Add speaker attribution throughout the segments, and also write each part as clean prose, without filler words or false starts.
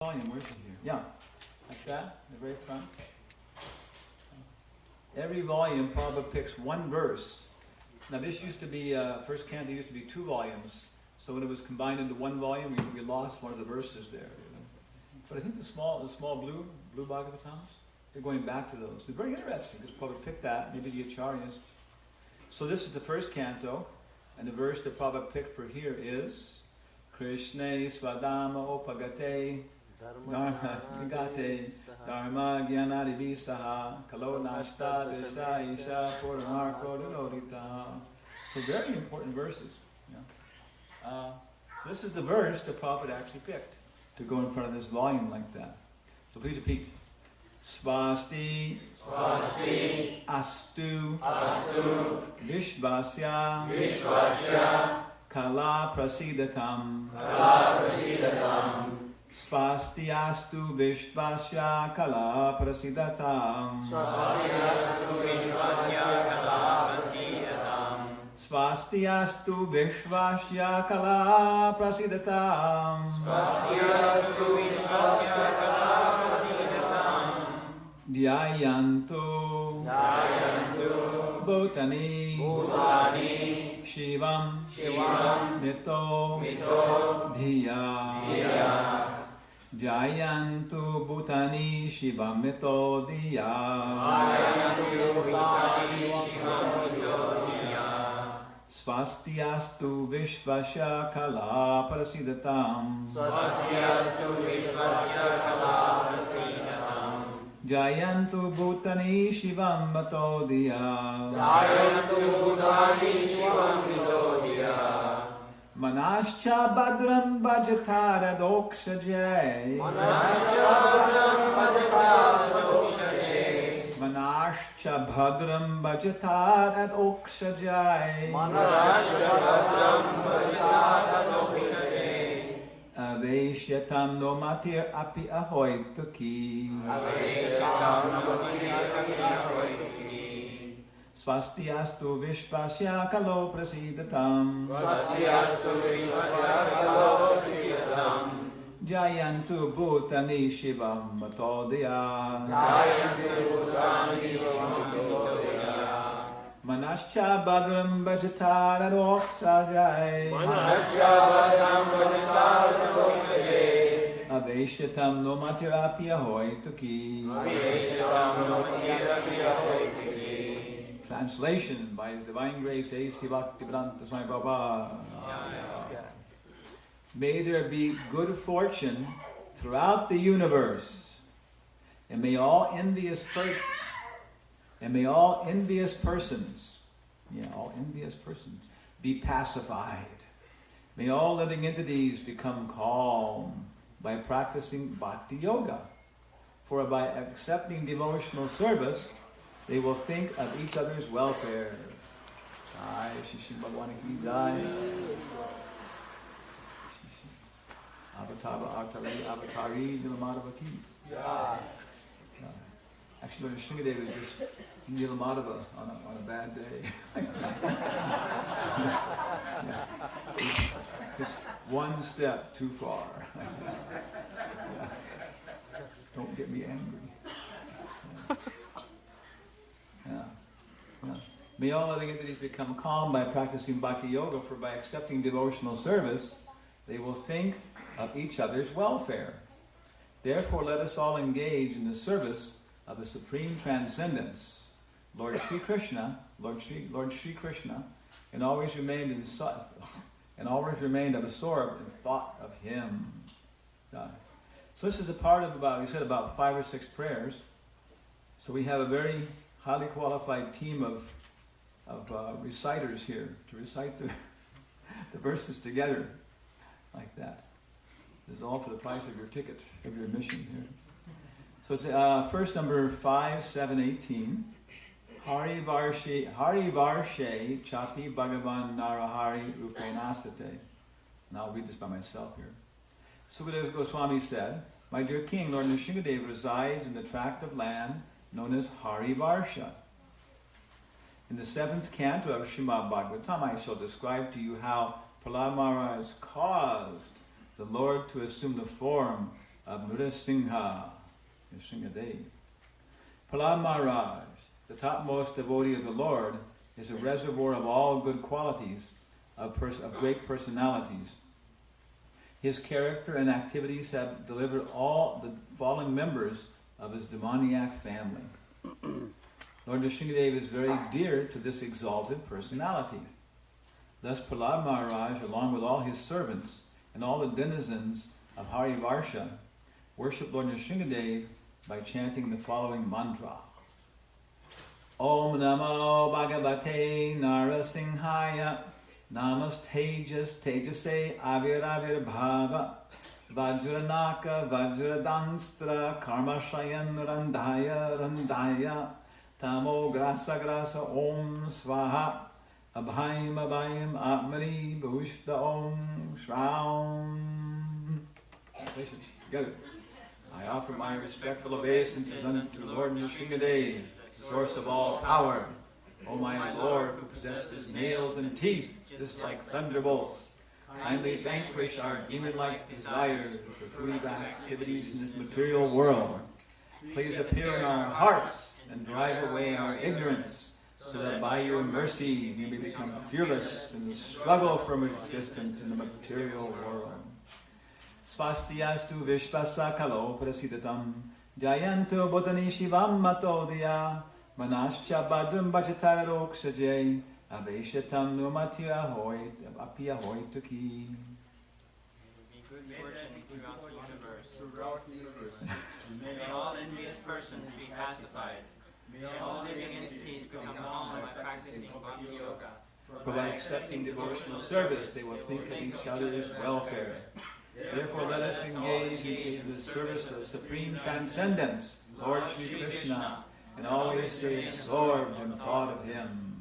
Speaker 1: volume, where's it here? Yeah, like that, the very front. Every volume probably picks one verse. Now this used to be, first canto used to be 2 volumes. So when it was combined into 1 volume, we lost one of the verses there. But I think the small blue Bhagavatams, they're going back to those. They're very interesting, because Prabhupada picked that, maybe the Acharyas. So this is the first canto, and the verse that Prabhupada picked for here is Krishna Swadama Opagate Dharma Nigate Dharma Gyanadi Visaha Kalo Nashta Desa Isha Puramarko Dinodita. So very important verses. Yeah. So this is the verse the Prophet actually picked to go in front of this volume like that. So please repeat. Swasti,
Speaker 2: Swasti,
Speaker 1: Astu,
Speaker 2: Astu,
Speaker 1: Vishvasya,
Speaker 2: Vishvasya,
Speaker 1: Kala Prasidatam,
Speaker 2: Kala Prasidatam,
Speaker 1: Swasti Astu Vishvasya Kala Prasidatam,
Speaker 2: Swasti Astu Vishvasya Kala Prasidatam,
Speaker 1: Swasti Astu Vishvasya Kala Prasidatam,
Speaker 2: Swasti Astu Vishvasya Kala Prasidatam,
Speaker 1: Dhyayantu,
Speaker 2: Dhyayantu,
Speaker 1: Bhutani,
Speaker 2: Bhutani,
Speaker 1: Shivam,
Speaker 2: Shivam,
Speaker 1: Mito,
Speaker 2: Mito,
Speaker 1: Dhiya,
Speaker 2: Dhiya,
Speaker 1: Dhyayantu Bhutani Shivam Mito Dhiya,
Speaker 2: Dhyayantu Bhutani, Shivam, Mito, Dhiya,
Speaker 1: Swasti Astu Vishvasya Kala Prasidatam,
Speaker 2: Swasti Astu Vishvasya Kala Prasidatam,
Speaker 1: Jayantu Bhutani Shivam Mito Dhiya,
Speaker 2: Dhyayantu Bhutani, Shivam, Mito, Dhiya,
Speaker 1: Manascha Badram Bhajatara Dokshajay,
Speaker 2: Manascha Bhadram Bhajatara
Speaker 1: Manascha Bhadram Bhajatara Dokshajay,
Speaker 2: Manascha Bhadram Bhajatara Dokshajay,
Speaker 1: Aveshyatam no matir api ahoituki,
Speaker 2: Aveshyatam Namati Akinahoiti,
Speaker 1: Swasti Astu Vishvasya Kalo Prasidatam,
Speaker 2: Swasti Astu Vishvasya Kalo Prasidatam,
Speaker 1: Jayantu Bhutani Shivam Mito Dhiya,
Speaker 2: Dhyayantu Bhutani, Shivam, Mito, Dhiya,
Speaker 1: Manascha Badram Bhajatara Dokshajay,
Speaker 2: Manascha Bhadram Bhajatara Dokshajay,
Speaker 1: Aveshyatam no matir api ahoituki.
Speaker 2: Aveshyatam Namati Akinahoiti.
Speaker 1: Translation by His Divine Grace A.C. Bhaktivedanta Swami Prabhupada. May there be good fortune throughout the universe, and may all envious persons, be pacified. May all living entities become calm by practicing bhakti yoga. For by accepting devotional service, they will think of each other's welfare. Jai Shri Sri Bhagwan ki Jai. Avatari Nilamadava ki. Actually, Lord Nrsimha was just Nilamadava on a bad day. Just one step too far. Don't get me angry. May all living entities become calm by practicing bhakti yoga, for by accepting devotional service, they will think of each other's welfare. Therefore, let us all engage in the service of the supreme transcendence, Lord Sri Krishna, and always remained absorbed in thought of Him. So this is a part of about 5 or 6 prayers. So we have a very highly qualified team of reciters here to recite the verses together like that. This is all for the price of your ticket, of your admission here. So it's first number 5, 7, 18. Hari Varshe Chati Bhagavan Narahari Rupenasate. And I'll read this by myself here. Sukadeva Goswami said, "My dear king, Lord Nrsimha resides in the tract of land known as Hari Varsha. In the 7th canto of Srimad Bhagavatam, I shall describe to you how Prahlad Maharaj caused the Lord to assume the form of Nrsimha Dev. Prahlad Maharaj, the topmost devotee of the Lord, is a reservoir of all good qualities, of great personalities. His character and activities have delivered all the fallen members of his demoniac family. Lord Nrsimha Dev is very dear to this exalted personality. Thus Prahlad Maharaj, along with all his servants and all the denizens of Harivarsha, worship Lord Nrsimha Dev by chanting the following mantra. Om Namo Bhagavate Nrsimhaya Namastejas Tejase Aviravir Bhava Vajranaka Vajradangstra Karmashayan Randaya Tamo Grasa Grasa Om Swaha Abhayam Atmani Bhushta Om Shraum. Together. I offer my respectful obeisances unto Lord Nrsimha Dev, the source of all power. O my Lord, who possesses nails and teeth, just like thunderbolts, kindly vanquish our demon-like desires for fruitive activities in this material world. Please appear in our hearts and drive away our ignorance, so that by your mercy we may become fearless in the struggle for existence in the material world. Svastiyastu vishvasakalo prasidatam jayanto botani shivam matodya manascha badum bhajatarok sajay aveshatam numatya hoit apya hoituki.
Speaker 2: May good fortune throughout the universe. May all envious persons be pacified. May all living entities become calm by practicing bhakti yoga.
Speaker 1: For by accepting devotional service, they will think of each other's welfare. Therefore, let us engage in the service of supreme transcendence, Lord Sri Krishna, and always stay absorbed in thought of Him.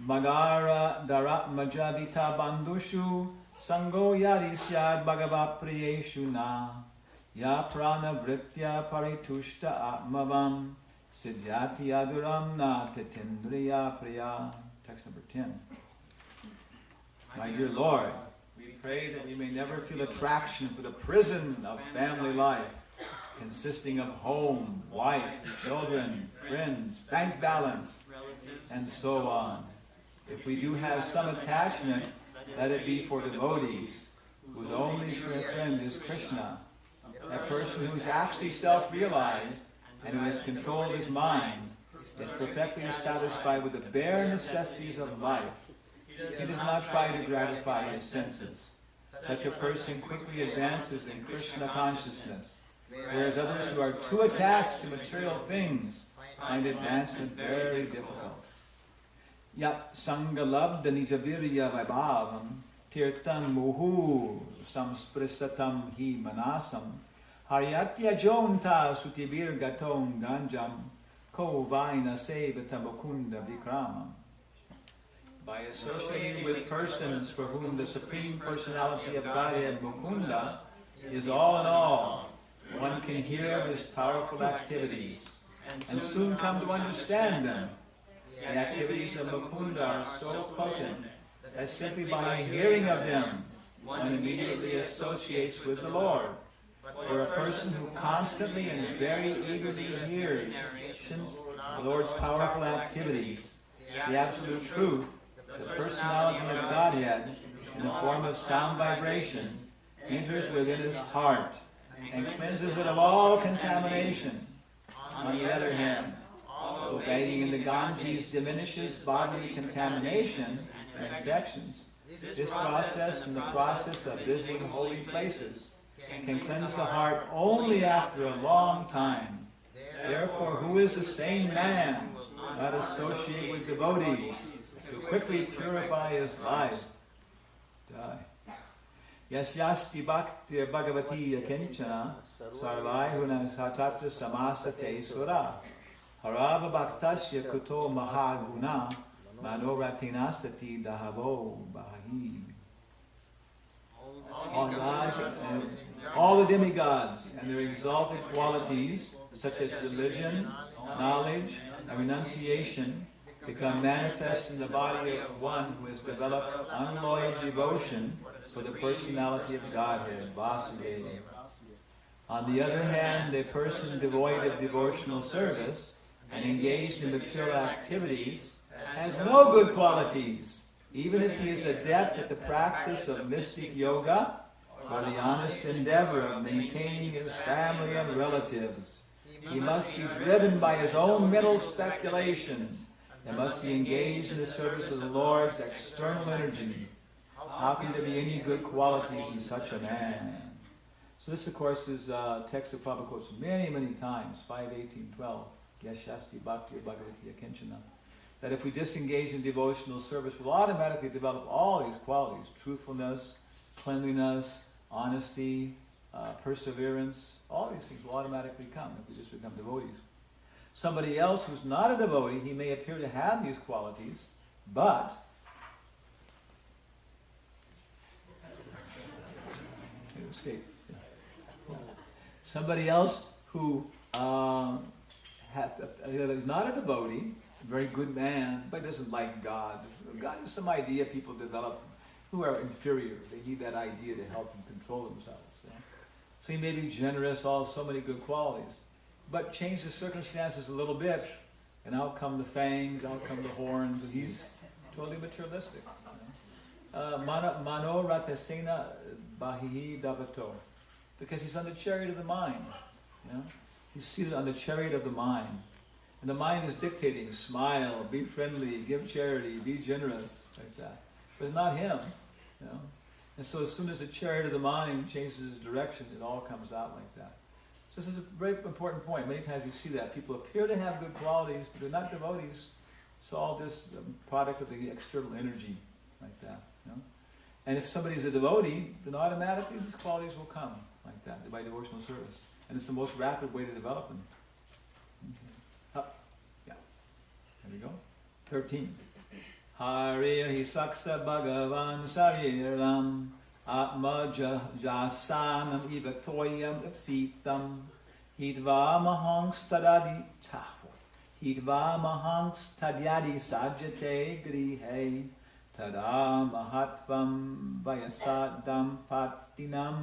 Speaker 1: Magara darat majavita bandushu sango yadisyad bhagavat priyeshu na ya prana vritya paritushta atmavam siddhyati aduram na tatindriya priya. Text number 10. My dear Lord, we pray that we may never feel attraction for the prison of family life, consisting of home, wife, children, friends, bank balance, and so on. If we do have some attachment, let it be for devotees, whose only friend is Krishna, a person who is actually self-realized and who has controlled his mind, is perfectly satisfied with the bare necessities of life. He does not try to gratify his senses. Such a person quickly advances in Krishna consciousness, whereas others who are too attached to material things find advancement very difficult. Yat sangalabdha nijavirya vaibhavam tirtan muhu samsprisatam hi manasam haryatya jonta sutibir gatom ganjam ko vaina sevata mukunda vikramam. By associating with persons for whom the Supreme Personality of Godhead Mukunda is all in all, one can hear of His powerful activities and soon come to understand them. The activities of Mukunda are so potent that simply by hearing of them, one immediately associates with the Lord. For a person who constantly and very eagerly hears the Lord's powerful activities, the absolute truth, the personality of Godhead, in the form of sound vibrations, enters within his heart and cleanses it of all contamination. On the other hand, though bathing in the Ganges diminishes bodily contamination and infections, this process and the process of visiting holy places can cleanse the heart only after a long time. Therefore, who is a sane man not associate with devotees to quickly purify his life? Yasyasti bhakti bhagavati yakinchana sarvaihuna satata samasate sura harava bhaktasya kuto mahaguna manoratinasati dahavo bahi. All gods and all the demigods and their exalted qualities, such as religion, knowledge, and renunciation, become manifest in the body of one who has developed unalloyed devotion for the personality of Godhead, Vasudeva. On the other hand, a person devoid of devotional service and engaged in material activities has no good qualities, even if he is adept at the practice of mystic yoga or the honest endeavor of maintaining his family and relatives. He must be driven by his own mental speculation and must be engaged in the service of the Lord's external energy. How can there be any good qualities in such a man? So this, of course, is a text that Prabhupada quotes many, many times, 5:18:12, Yashasti Bhakti Bhagavati Akinchana. That if we disengage in devotional service, we'll automatically develop all these qualities: truthfulness, cleanliness, honesty, perseverance. All these things will automatically come if we just become devotees. Somebody else who's not a devotee, he may appear to have these qualities, but escape. Somebody else who is not a devotee, a very good man, but doesn't like God. God is some idea people develop who are inferior. They need that idea to help them control themselves. Yeah? So he may be generous, all so many good qualities. But change the circumstances a little bit, and out come the fangs, out come the horns, and he's totally materialistic. Mano ratasena bahihi davato. Because he's on the chariot of the mind. You know? He's seated on the chariot of the mind. And the mind is dictating, smile, be friendly, give charity, be generous, like that. But it's not him. You know? And so as soon as the chariot of the mind changes its direction, it all comes out like that. So this is a very important point. Many times you see that. People appear to have good qualities, but they're not devotees. It's all this product of the external energy, like that. You know? And if somebody's a devotee, then automatically these qualities will come like that, by devotional service. And it's the most rapid way to develop them. Okay. Yeah. There we go. 13. Harihi saksa bhagavan shariram atma jasanam ivatoyam ipsitam hitva mahangstadadi hitva mahangstadyadi sajjate grihe tada mahatvam vayasadam patinam.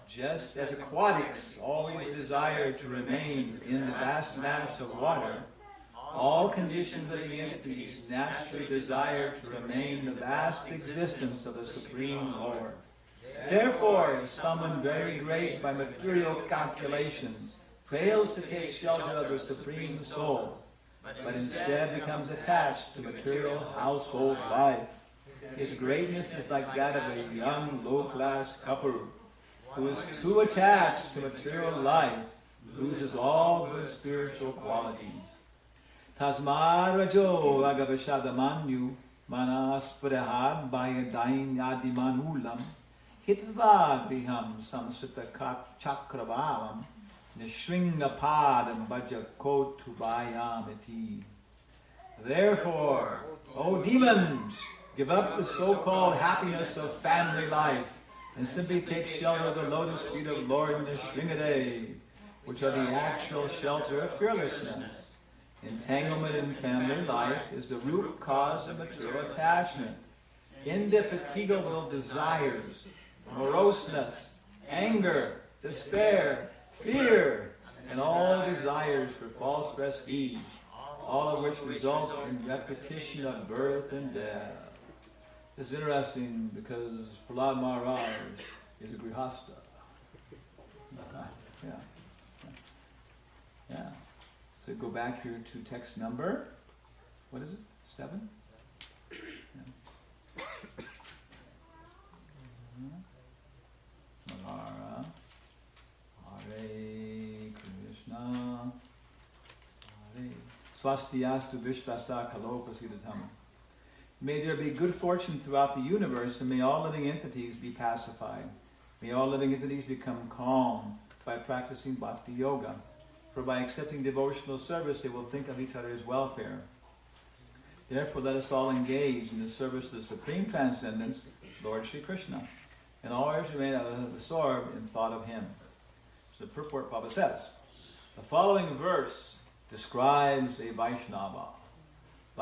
Speaker 1: Just as aquatics always desire to remain in the vast mass of water, all conditioned living entities naturally desire to remain in the vast existence of the Supreme Lord. Therefore, if someone very great by material calculations fails to take shelter of the Supreme Soul, but instead becomes attached to material household life, his greatness is like that of a young low-class couple who is too attached to material life, loses all good spiritual qualities. Tasmad rajo agavashadamanyu manasprahad bayadain yadimanulam hitva griham samsita chakravalam nishringapadam bhajakotubayamiti. Therefore, O demons, give up the so-called happiness of family life and simply take shelter of the lotus feet of Lord Nrsimha, which are the actual shelter of fearlessness. Entanglement in family life is the root cause of material attachment. Indefatigable desires, moroseness, anger, despair, fear, and all desires for false prestige, all of which result in repetition of birth and death. It's interesting because Prahlad Maharaj is a grihastha. Yeah. So go back here to text number, what is it? 7? Yeah. Malara, Hare Krishna, Hare Swastiyastu Vishvasa Kalopasidatam. May there be good fortune throughout the universe, and may all living entities be pacified. May all living entities become calm by practicing bhakti yoga. For by accepting devotional service, they will think of each other's welfare. Therefore, let us all engage in the service of the Supreme Transcendence, Lord Sri Krishna, and always remain absorbed in thought of Him. So the purport Prabhupada says, the following verse describes a Vaishnava.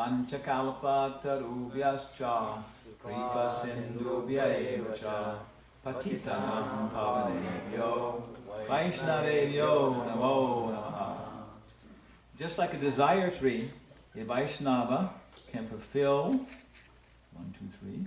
Speaker 1: Panchakalpa tarubhyascha kripa sindhubhya eva cha patitanam pavanebhyo Vaishnavebhyo namo namaha. Just like a desire tree, a Vaishnava can fulfill 1, 2, 3